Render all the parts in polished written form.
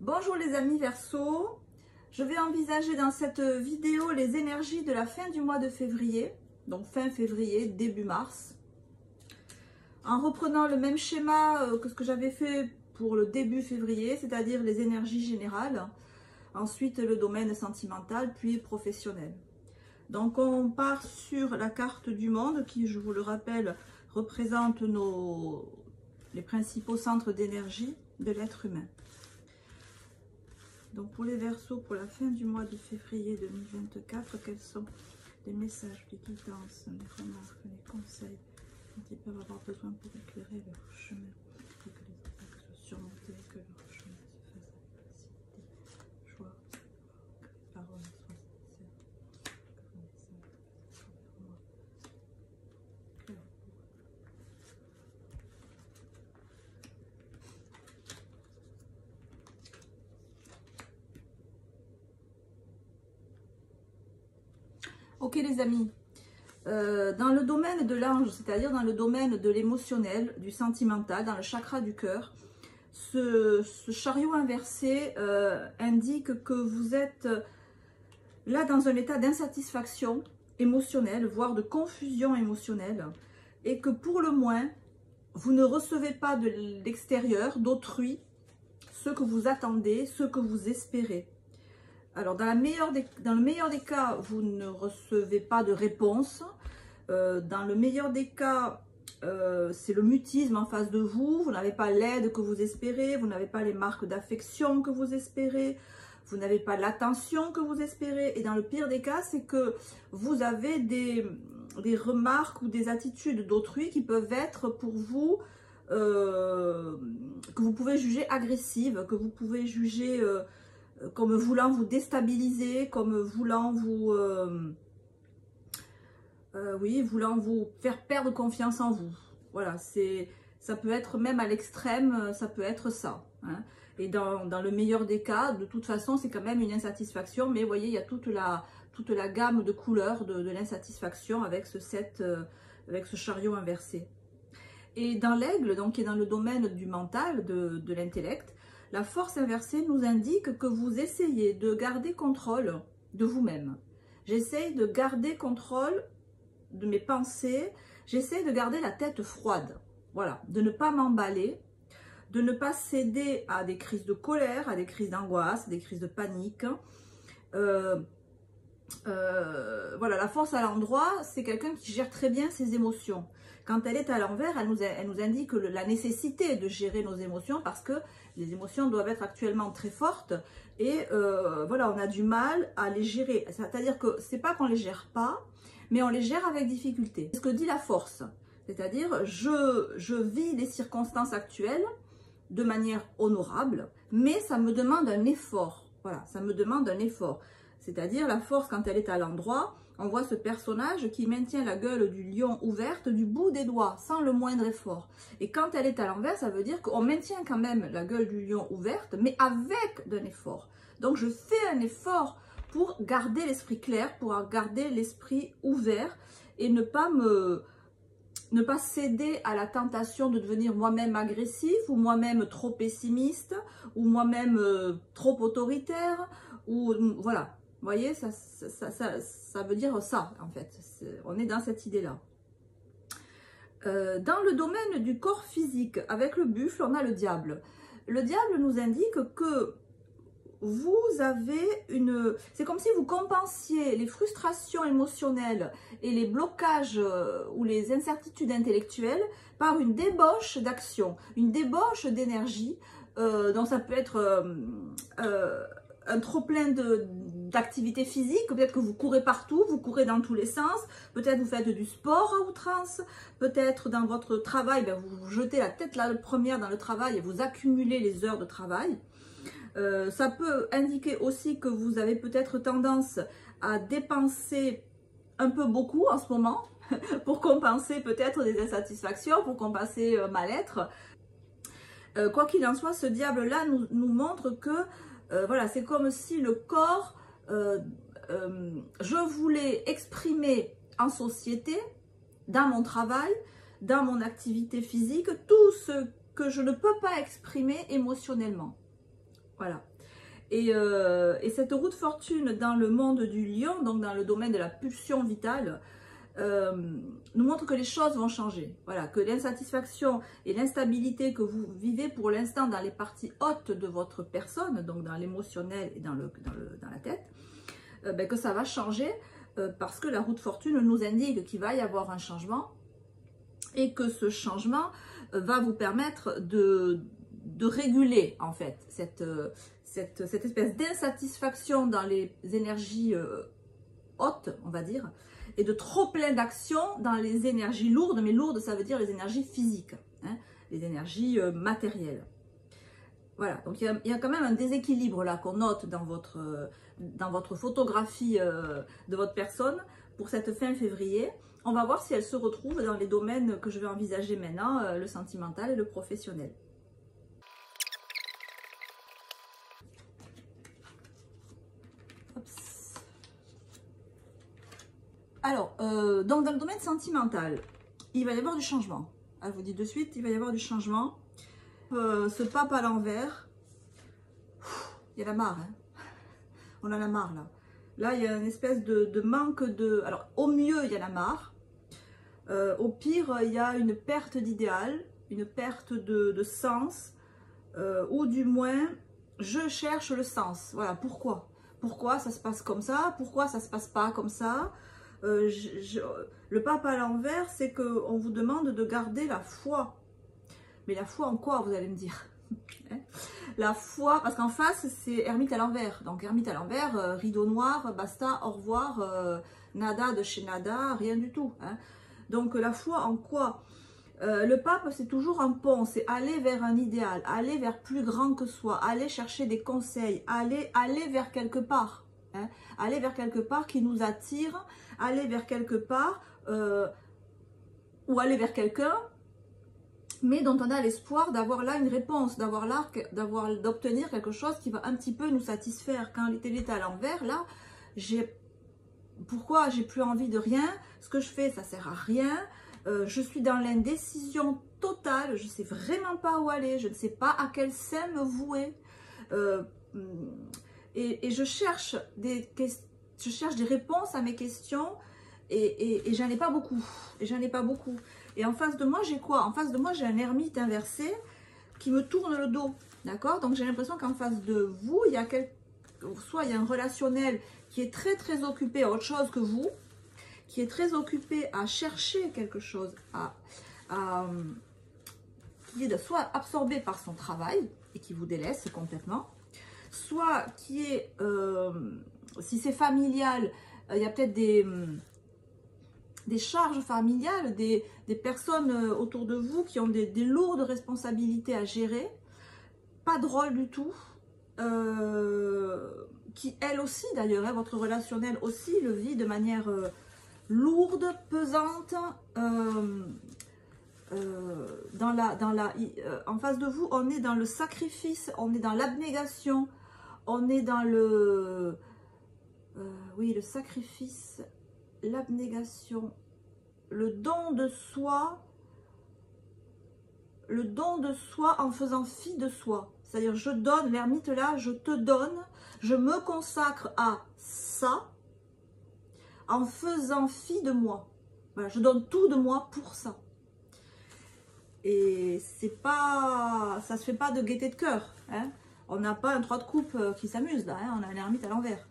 Bonjour les amis Verseau, je vais envisager dans cette vidéo les énergies de la fin du mois de février, donc fin février, début mars, en reprenant le même schéma que ce que j'avais fait pour le début février, c'est-à-dire les énergies générales, ensuite le domaine sentimental, puis professionnel. Donc on part sur la carte du monde qui, je vous le rappelle, représente les principaux centres d'énergie de l'être humain. Donc pour les Verseaux, pour la fin du mois de février 2024, quels sont les messages, les guidances, les remarques, les conseils dont ils peuvent avoir besoin pour éclairer leur chemin et que les obstacles soient surmontés, que leur chemin se fasse avec facilité, joie, que les paroles soient sincères, que vos messages soient vraiment clairs. Ok les amis, dans le domaine de l'ange, c'est-à-dire dans le domaine de l'émotionnel, du sentimental, dans le chakra du cœur, ce chariot inversé indique que vous êtes là dans un état d'insatisfaction émotionnelle, voire de confusion émotionnelle, et que pour le moins, vous ne recevez pas de l'extérieur, d'autrui, ce que vous attendez, ce que vous espérez. Alors, dans le meilleur des cas, vous ne recevez pas de réponse. Dans le meilleur des cas, c'est le mutisme en face de vous. Vous n'avez pas l'aide que vous espérez. Vous n'avez pas les marques d'affection que vous espérez. Vous n'avez pas l'attention que vous espérez. Et dans le pire des cas, c'est que vous avez des remarques ou des attitudes d'autrui qui peuvent être pour vous, que vous pouvez juger agressives, que vous pouvez juger... comme voulant vous déstabiliser, comme voulant vous, voulant vous faire perdre confiance en vous. Voilà, ça peut être même à l'extrême, ça peut être ça. Hein. Et dans le meilleur des cas, de toute façon, c'est quand même une insatisfaction. Mais vous voyez, il y a toute la gamme de couleurs de l'insatisfaction avec avec ce chariot inversé. Et dans l'aigle, donc qui est dans le domaine du mental, de l'intellect, la force inversée nous indique que vous essayez de garder contrôle de vous-même. J'essaye de garder contrôle de mes pensées, j'essaie de garder la tête froide. Voilà, de ne pas m'emballer, de ne pas céder à des crises de colère, à des crises d'angoisse, à des crises de panique. Voilà, la force à l'endroit, c'est quelqu'un qui gère très bien ses émotions. Quand elle est à l'envers, elle nous indique la nécessité de gérer nos émotions parce que les émotions doivent être actuellement très fortes et voilà, on a du mal à les gérer. C'est-à-dire que c'est pas qu'on les gère pas, mais on les gère avec difficulté. C'est ce que dit la force. C'est-à-dire, je vis les circonstances actuelles de manière honorable, mais ça me demande un effort. Voilà, ça me demande un effort. C'est-à-dire la force, quand elle est à l'endroit, on voit ce personnage qui maintient la gueule du lion ouverte du bout des doigts, sans le moindre effort. Et quand elle est à l'envers, ça veut dire qu'on maintient quand même la gueule du lion ouverte, mais avec d'un effort. Donc je fais un effort pour garder l'esprit clair, pour garder l'esprit ouvert et ne pas céder à la tentation de devenir moi-même agressif ou moi-même trop pessimiste ou moi-même trop autoritaire ou voilà. Vous voyez, ça veut dire ça, en fait. On est dans cette idée-là. Dans le domaine du corps physique, avec le buffle, on a le diable. Le diable nous indique que vous avez c'est comme si vous compensiez les frustrations émotionnelles et les blocages ou les incertitudes intellectuelles par une débauche d'action, une débauche d'énergie. Donc ça peut être... un trop-plein d'activités physiques, peut-être que vous courez partout, vous courez dans tous les sens, peut-être vous faites du sport à outrance, peut-être dans votre travail, vous vous jetez la tête la première dans le travail et vous accumulez les heures de travail. Ça peut indiquer aussi que vous avez peut-être tendance à dépenser un peu beaucoup en ce moment, pour compenser peut-être des insatisfactions, pour compenser mal-être. Quoi qu'il en soit, ce diable-là nous montre que voilà, c'est comme si le corps, je voulais exprimer en société, dans mon travail, dans mon activité physique, tout ce que je ne peux pas exprimer émotionnellement. Voilà. Et cette roue de fortune dans le monde du lion, donc dans le domaine de la pulsion vitale, nous montre que les choses vont changer. Voilà, que l'insatisfaction et l'instabilité que vous vivez pour l'instant dans les parties hautes de votre personne, donc dans l'émotionnel et dans la tête, que ça va changer parce que la roue de fortune nous indique qu'il va y avoir un changement et que ce changement va vous permettre de réguler en fait cette espèce d'insatisfaction dans les énergies hautes, on va dire, et de trop plein d'action dans les énergies lourdes, mais lourdes ça veut dire les énergies physiques, hein, les énergies matérielles. Voilà, donc il y a quand même un déséquilibre là qu'on note dans votre photographie de votre personne pour cette fin février. On va voir si elle se retrouve dans les domaines que je vais envisager maintenant, le sentimental et le professionnel. Alors, donc dans le domaine sentimental, il va y avoir du changement. Je vous dis de suite, il va y avoir du changement. Ce pape à l'envers, il y en a marre, hein. On en a marre là. Là, il y a une espèce de manque de... Alors, au mieux, il y en a marre. Au pire, il y a une perte d'idéal, une perte de sens, ou du moins, je cherche le sens. Voilà, pourquoi? Pourquoi ça se passe comme ça? Pourquoi ça se passe pas comme ça? Le pape à l'envers, c'est qu'on vous demande de garder la foi. Mais la foi en quoi, vous allez me dire? La foi, parce qu'en face, c'est ermite à l'envers. Donc, ermite à l'envers, rideau noir, basta, au revoir, nada de chez nada, rien du tout. Hein. Donc, la foi en quoi? Le pape, c'est toujours un pont, c'est aller vers un idéal, aller vers plus grand que soi, aller chercher des conseils, aller vers quelque part. Hein, aller vers quelque part qui nous attire, aller vers quelque part, ou aller vers quelqu'un, mais dont on a l'espoir d'avoir là une réponse, d'obtenir quelque chose qui va un petit peu nous satisfaire. Quand il est à l'envers, là, pourquoi j'ai plus envie de rien, ce que je fais, ça sert à rien, je suis dans l'indécision totale, je ne sais vraiment pas où aller, je ne sais pas à quel sein me vouer, et je cherche des réponses à mes questions, et j'en ai pas beaucoup, et en face de moi, j'ai quoi? En face de moi, j'ai un ermite inversé qui me tourne le dos, d'accord? Donc, j'ai l'impression qu'en face de vous, il y a soit il y a un relationnel qui est très, très occupé à autre chose que vous, qui est très occupé à chercher quelque chose, qui est soit absorbé par son travail et qui vous délaisse complètement, soit qui est, si c'est familial, il y a peut-être des charges familiales, des personnes autour de vous qui ont des lourdes responsabilités à gérer, pas drôle du tout, qui elle aussi d'ailleurs, hein, votre relationnel aussi le vit de manière lourde, pesante, en face de vous, on est dans le sacrifice, on est dans l'abnégation, on est dans le sacrifice, l'abnégation, le don de soi en faisant fi de soi. C'est-à-dire, je donne, l'ermite là, je te donne, je me consacre à ça en faisant fi de moi. Voilà, je donne tout de moi pour ça. Et c'est pas, ça se fait pas de gaieté de cœur. Hein. On n'a pas un 3 de coupe qui s'amuse là, hein, on a un ermite à l'envers.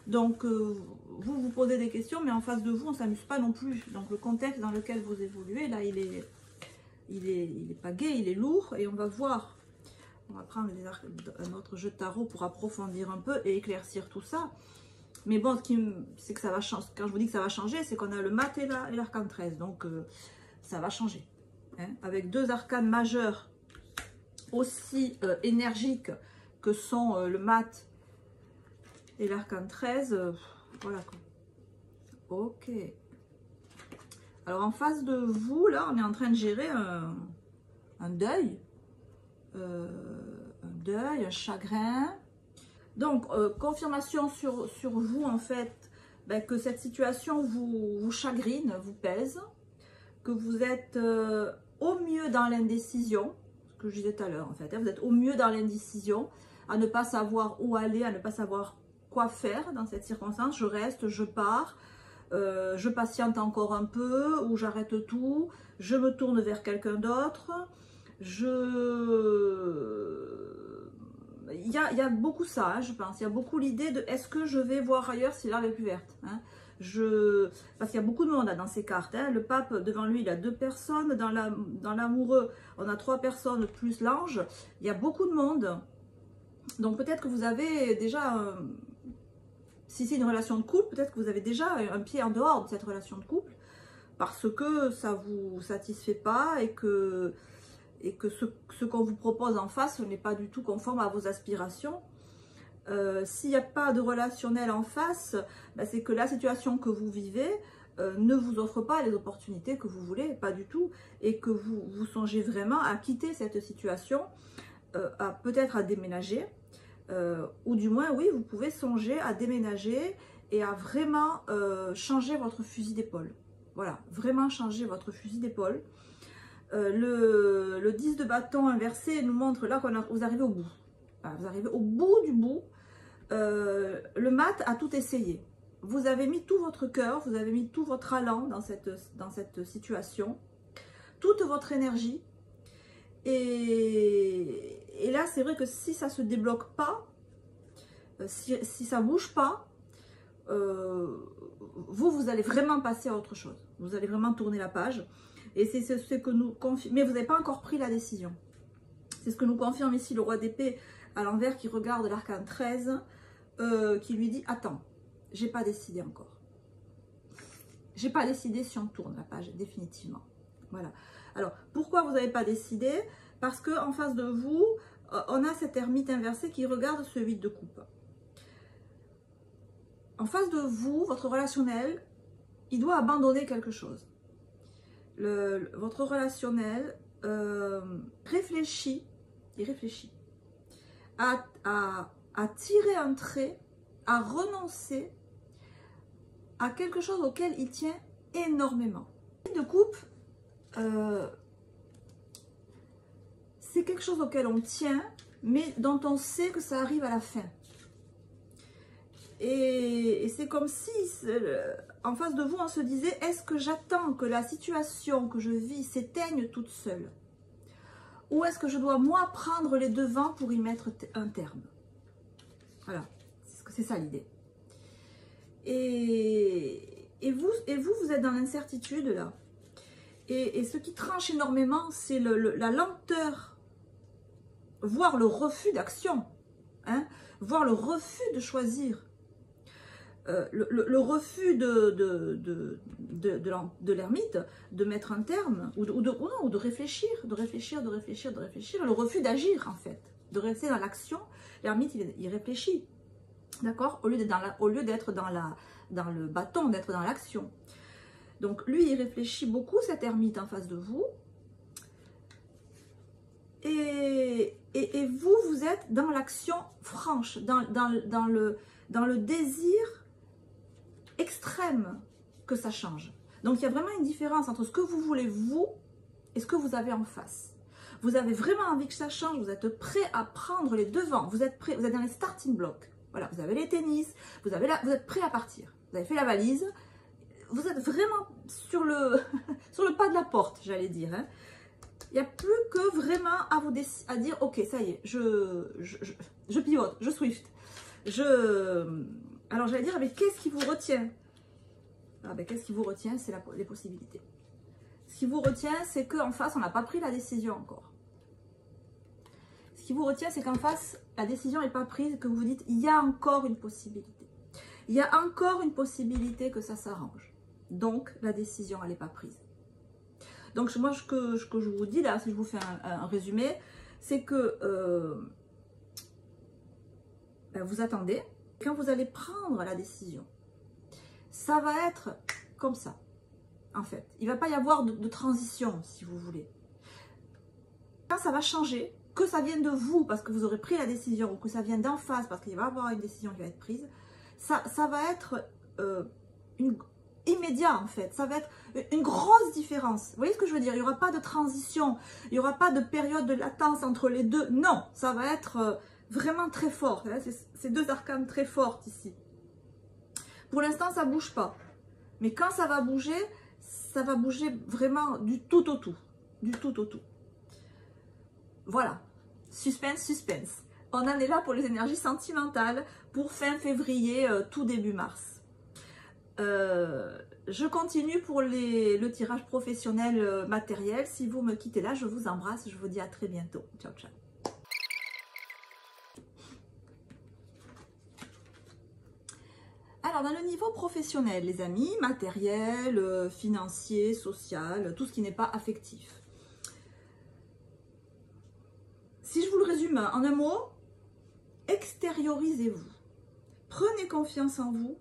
Donc, vous vous posez des questions, mais en face de vous, on ne s'amuse pas non plus. Donc, le contexte dans lequel vous évoluez, là, il est pas gai, il est lourd. Et on va voir, on va prendre un autre jeu de tarot pour approfondir un peu et éclaircir tout ça. Mais bon, c'est que ça va changer. Quand je vous dis que ça va changer, c'est qu'on a le mat et l'arcane 13. Donc, ça va changer. Hein, avec deux arcanes majeurs aussi énergiques que sont le mat et l'arcane 13, voilà quoi. Ok. Alors en face de vous, là, on est en train de gérer un deuil. Un chagrin. Donc, confirmation sur vous, en fait, ben, que cette situation vous chagrine, vous pèse. Que vous êtes au mieux dans l'indécision. Ce que je disais tout à l'heure, en fait. Hein, vous êtes au mieux dans l'indécision. à ne pas savoir où aller, à ne pas savoir quoi faire dans cette circonstance. Je reste, je pars, je patiente encore un peu, ou j'arrête tout, je me tourne vers quelqu'un d'autre. Il y a beaucoup ça, hein, je pense. Il y a beaucoup l'idée de est-ce que je vais voir ailleurs si l'herbe est plus verte, hein. Parce qu'il y a beaucoup de monde là, dans ces cartes, hein. Le pape, devant lui, il a 2 personnes. Dans l'amoureux, on a 3 personnes plus l'ange. Il y a beaucoup de monde. Donc peut-être que vous avez déjà, si c'est une relation de couple, peut-être que vous avez déjà un pied en dehors de cette relation de couple. Parce que ça ne vous satisfait pas et que ce qu'on vous propose en face n'est pas du tout conforme à vos aspirations. S'il n'y a pas de relationnel en face, ben c'est que la situation que vous vivez ne vous offre pas les opportunités que vous voulez, pas du tout, et que vous songez vraiment à quitter cette situation, peut-être à déménager, ou du moins, oui, vous pouvez songer à déménager et à vraiment changer votre fusil d'épaule. Voilà, vraiment changer votre fusil d'épaule. Le 10 de bâton inversé nous montre là que vous arrivez au bout. Voilà, vous arrivez au bout du bout. Le mat a tout essayé. Vous avez mis tout votre cœur, vous avez mis tout votre allant dans cette situation, toute votre énergie. Et là, c'est vrai que si ça ne se débloque pas, si ça ne bouge pas, vous allez vraiment passer à autre chose. Vous allez vraiment tourner la page. Et c'est ce que nous confirme. Mais vous n'avez pas encore pris la décision. C'est ce que nous confirme ici le roi d'épée à l'envers qui regarde l'arcane 13, qui lui dit « Attends, j'ai pas décidé encore. J'ai pas décidé si on tourne la page, définitivement. » Voilà. Alors, pourquoi vous n'avez pas décidé? Parce qu'en face de vous, on a cet ermite inversé qui regarde ce 8 de coupe. En face de vous, votre relationnel, il doit abandonner quelque chose. Votre relationnel réfléchit à tirer un trait, à renoncer à quelque chose auquel il tient énormément. De coupe, c'est quelque chose auquel on tient, mais dont on sait que ça arrive à la fin. Et c'est comme si, en face de vous, on se disait, est-ce que j'attends que la situation que je vis s'éteigne toute seule? Ou est-ce que je dois, moi, prendre les devants pour y mettre un terme? Voilà, c'est ça l'idée. Et vous êtes dans l'incertitude, là. Et ce qui tranche énormément, c'est la lenteur, voire le refus d'action, hein, voire le refus de choisir. Le refus de l'ermite de mettre un terme ou de réfléchir, le refus d'agir en fait, de rester dans l'action. L'ermite il réfléchit, d'accord, au lieu d'être dans le bâton, d'être dans l'action. Donc lui il réfléchit beaucoup, cet ermite en face de vous, et vous êtes dans l'action franche, dans le désir extrême que ça change. Donc il y a vraiment une différence entre ce que vous voulez vous et ce que vous avez en face. Vous avez vraiment envie que ça change, vous êtes prêt à prendre les devants, vous êtes prêt, vous êtes dans les starting blocks. Voilà, vous avez les tennis, vous êtes prêt à partir. Vous avez fait la valise, vous êtes vraiment sur le pas de la porte, j'allais dire, hein. Il n'y a plus que vraiment à dire ok, ça y est, je pivote, je swift, alors j'allais dire, mais qu'est-ce qui vous retient? Ah ben, qu'est-ce qui vous retient? C'est les possibilités. Ce qui vous retient, c'est qu'en face, on n'a pas pris la décision encore. Ce qui vous retient, c'est qu'en face, la décision n'est pas prise, que vous vous dites, il y a encore une possibilité. Il y a encore une possibilité que ça s'arrange. Donc, la décision, elle n'est pas prise. Donc, moi, ce que je vous dis là, si je vous fais un résumé, c'est que ben, vous attendez. Quand vous allez prendre la décision, ça va être comme ça, en fait. Il ne va pas y avoir de transition, si vous voulez. Quand ça va changer, que ça vienne de vous, parce que vous aurez pris la décision, ou que ça vienne d'en face, parce qu'il va y avoir une décision qui va être prise, ça va être immédiat, en fait. Ça va être une grosse différence. Vous voyez ce que je veux dire? Il n'y aura pas de transition, il n'y aura pas de période de latence entre les deux. Non, ça va être vraiment très fort. Hein, c'est deux arcanes très fortes ici. Pour l'instant, ça ne bouge pas. Mais quand ça va bouger vraiment du tout au tout. Du tout au tout. Voilà. Suspense, suspense. On en est là pour les énergies sentimentales pour fin février, tout début mars. Je continue pour le tirage professionnel matériel. Si vous me quittez là, je vous embrasse. Je vous dis à très bientôt. Ciao, ciao. Alors, dans le niveau professionnel, les amis, matériel, financier, social, tout ce qui n'est pas affectif. Si je vous le résume en un mot, extériorisez-vous. Prenez confiance en vous.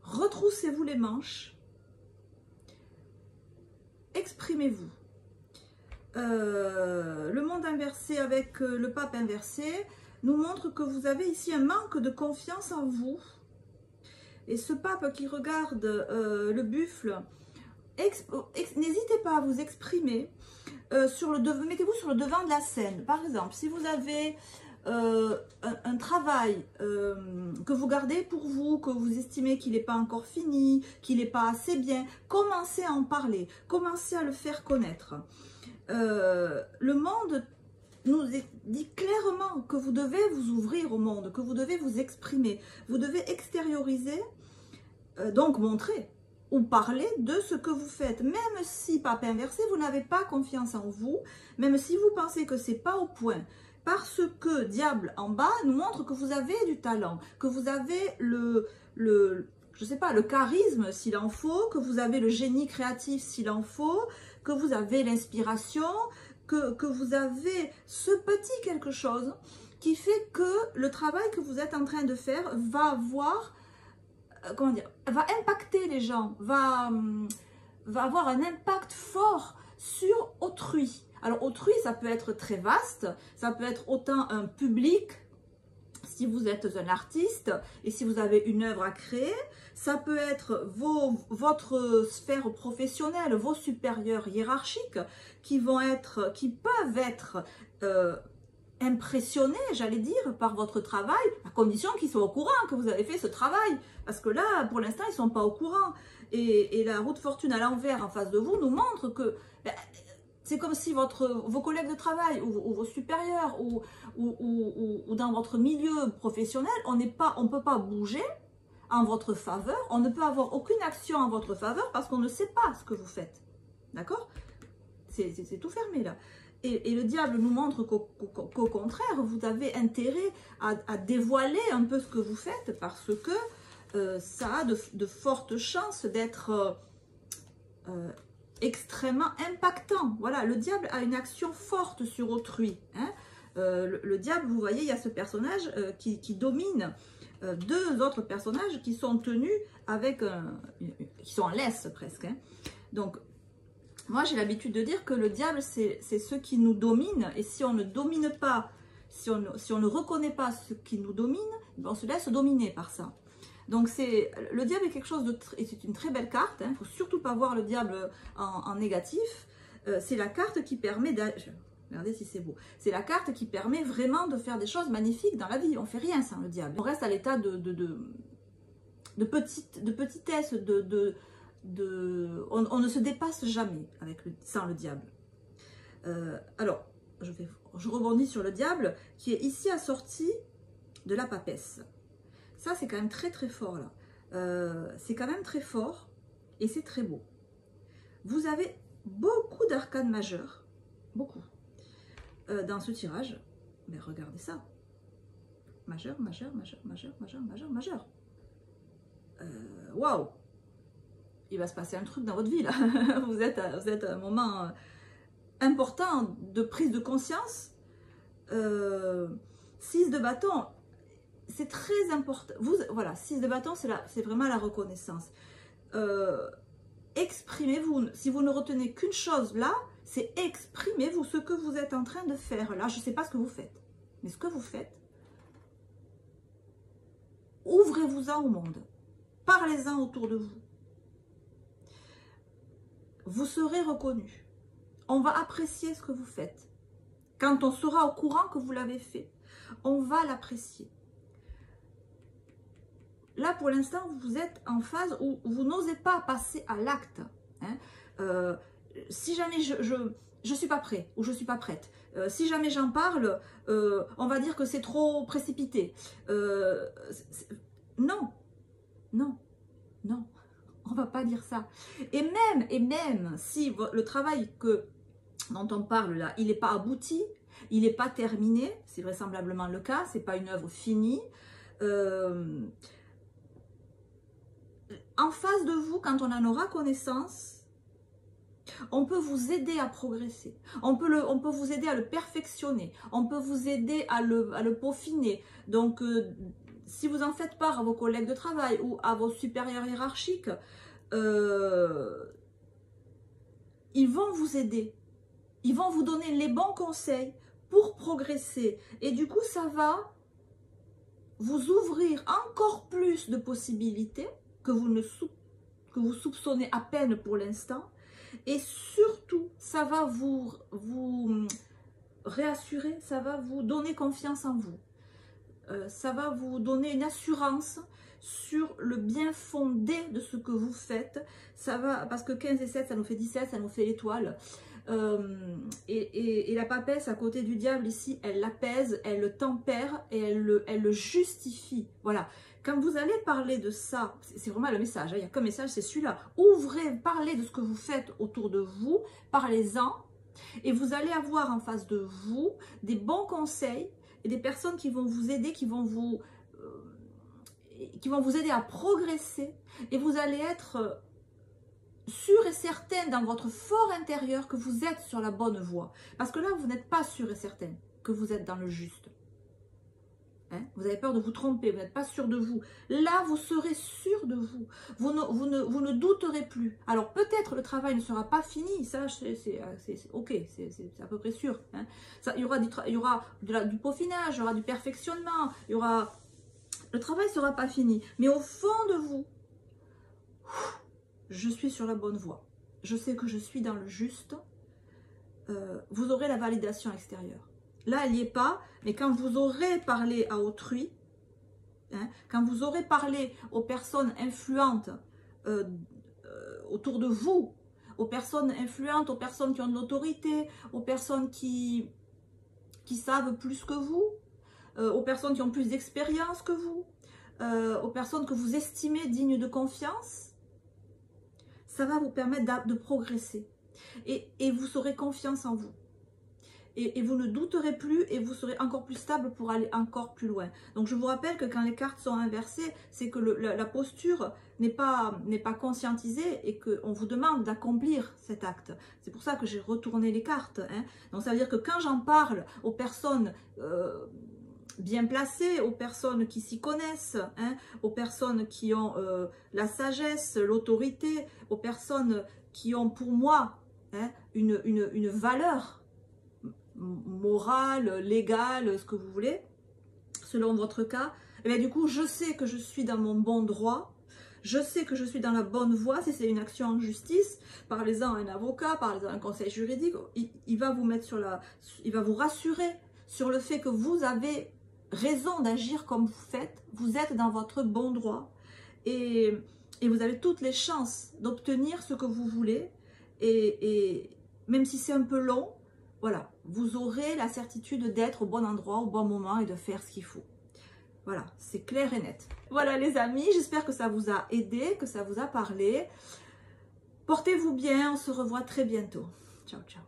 Retroussez-vous les manches. Exprimez-vous. Le monde inversé avec le pape inversé nous montre que vous avez ici un manque de confiance en vous. Et ce pape qui regarde le buffle, n'hésitez pas à vous exprimer. Mettez-vous sur le devant de la scène. Par exemple, si vous avez un travail que vous gardez pour vous, que vous estimez qu'il n'est pas encore fini, qu'il n'est pas assez bien, commencez à en parler, commencez à le faire connaître. Le monde nous dit clairement que vous devez vous ouvrir au monde, que vous devez vous exprimer, vous devez extérioriser, donc montrer ou parler de ce que vous faites. Même si, pape inversé, vous n'avez pas confiance en vous, même si vous pensez que c'est pas au point, parce que diable en bas nous montre que vous avez du talent, que vous avez je sais pas, le charisme s'il en faut, que vous avez le génie créatif s'il en faut, que vous avez l'inspiration, que vous avez ce petit quelque chose qui fait que le travail que vous êtes en train de faire va avoir, comment dire, va impacter les gens, va avoir un impact fort sur autrui. Alors autrui, ça peut être très vaste, ça peut être autant un public, si vous êtes un artiste et si vous avez une œuvre à créer, ça peut être votre sphère professionnelle, vos supérieurs hiérarchiques qui peuvent être impressionnés, j'allais dire, par votre travail, à condition qu'ils soient au courant que vous avez fait ce travail. Parce que là, pour l'instant, ils ne sont pas au courant. Et la roue de fortune à l'envers en face de vous nous montre que c'est comme si vos collègues de travail ou vos supérieurs ou dans votre milieu professionnel, on ne peut pas bouger en votre faveur, on ne peut avoir aucune action en votre faveur parce qu'on ne sait pas ce que vous faites. D'accord? C'est tout fermé là. Et le diable nous montre qu'au contraire, vous avez intérêt à dévoiler un peu ce que vous faites parce que ça a de fortes chances d'être extrêmement impactant. Voilà, le diable a une action forte sur autrui. Hein. Le diable, vous voyez, il y a ce personnage qui domine deux autres personnages qui sont tenus avec qui sont en laisse presque. Hein. Donc, moi j'ai l'habitude de dire que le diable c'est ce qui nous domine, et si on ne domine pas, si on ne reconnaît pas ce qui nous domine, on se laisse dominer par ça. Donc le diable est quelque chose de c'est une très belle carte, il ne faut surtout pas voir le diable en négatif. C'est la carte qui permet regardez si c'est beau. C'est la carte qui permet vraiment de faire des choses magnifiques dans la vie. On ne fait rien sans le diable. On reste à l'état de petitesse, on ne se dépasse jamais sans le diable. Alors, je rebondis sur le diable qui est ici assorti de la papesse. Ça, c'est quand même très très fort là. C'est quand même très fort et c'est très beau. Vous avez beaucoup d'arcanes majeures, beaucoup, dans ce tirage. Mais regardez ça. Majeur, majeur, majeur, majeur, majeur, majeur, majeur. Waouh! Il va se passer un truc dans votre vie là. Vous êtes à un moment important de prise de conscience. 6 de bâton, c'est très important. Voilà, 6 de bâton, c'est vraiment la reconnaissance. Exprimez-vous. Si vous ne retenez qu'une chose là, c'est exprimez-vous ce que vous êtes en train de faire. Là, je ne sais pas ce que vous faites, mais ce que vous faites, ouvrez-vous-en au monde. Parlez-en autour de vous. Vous serez reconnu. On va apprécier ce que vous faites. Quand on sera au courant que vous l'avez fait, on va l'apprécier. Là, pour l'instant, vous êtes en phase où vous n'osez pas passer à l'acte. Hein. Si jamais je suis pas prêt ou je suis pas prête, si jamais j'en parle, on va dire que c'est trop précipité. Non, non, non, on va pas dire ça. Et même si le travail dont on parle là, il n'est pas abouti, il n'est pas terminé, c'est vraisemblablement le cas, c'est pas une œuvre finie. En face de vous, quand on en aura connaissance, on peut vous aider à progresser, on peut vous aider à le perfectionner, on peut vous aider à le peaufiner. Donc, si vous en faites part à vos collègues de travail ou à vos supérieurs hiérarchiques, ils vont vous aider, ils vont vous donner les bons conseils pour progresser. Et du coup, ça va vous ouvrir encore plus de possibilités que vous soupçonnez à peine pour l'instant. Et surtout, ça va vous réassurer, ça va vous donner confiance en vous. Ça va vous donner une assurance sur le bien fondé de ce que vous faites. Ça va, parce que 15 et 7, ça nous fait 17, ça nous fait l'étoile. Et la papesse à côté du diable ici, elle l'apaise, elle le tempère et elle le justifie. Voilà. Quand vous allez parler de ça, c'est vraiment le message, hein, il n'y a qu'un message, c'est celui-là. Ouvrez, parlez de ce que vous faites autour de vous, parlez-en, et vous allez avoir en face de vous des bons conseils et des personnes qui vont vous aider, qui vont vous aider à progresser, et vous allez être sûr et certain dans votre fort intérieur que vous êtes sur la bonne voie. Parce que là, vous n'êtes pas sûr et certain que vous êtes dans le juste. Hein? Vous avez peur de vous tromper, vous n'êtes pas sûr de vous. Là, vous serez sûr de vous. Vous ne douterez plus. Alors, peut-être le travail ne sera pas fini. Ça, c'est ok, c'est à peu près sûr. Hein? Ça, il y aura du peaufinage, il y aura du perfectionnement, le travail ne sera pas fini. Mais au fond de vous, je suis sur la bonne voie. Je sais que je suis dans le juste. Vous aurez la validation extérieure. Là, elle n'y est pas, mais quand vous aurez parlé à autrui, hein, quand vous aurez parlé aux personnes influentes autour de vous, aux personnes influentes, aux personnes qui ont de l'autorité, aux personnes qui savent plus que vous, aux personnes qui ont plus d'expérience que vous, aux personnes que vous estimez dignes de confiance, ça va vous permettre de progresser. Et vous aurez confiance en vous. Et vous ne douterez plus et vous serez encore plus stable pour aller encore plus loin. Donc je vous rappelle que quand les cartes sont inversées, c'est que la posture n'est pas conscientisée et qu'on vous demande d'accomplir cet acte. C'est pour ça que j'ai retourné les cartes. Hein. Donc ça veut dire que quand j'en parle aux personnes bien placées, aux personnes qui s'y connaissent, hein, aux personnes qui ont la sagesse, l'autorité, aux personnes qui ont pour moi hein, une valeur morale, légale, ce que vous voulez, selon votre cas, et bien du coup, je sais que je suis dans mon bon droit, je sais que je suis dans la bonne voie. Si c'est une action en justice, parlez-en à un avocat, parlez-en à un conseil juridique, il va vous mettre il va vous rassurer sur le fait que vous avez raison d'agir comme vous faites, vous êtes dans votre bon droit, et vous avez toutes les chances d'obtenir ce que vous voulez, et même si c'est un peu long, voilà, vous aurez la certitude d'être au bon endroit, au bon moment et de faire ce qu'il faut. Voilà, c'est clair et net. Voilà les amis, j'espère que ça vous a aidé, que ça vous a parlé. Portez-vous bien, on se revoit très bientôt. Ciao, ciao.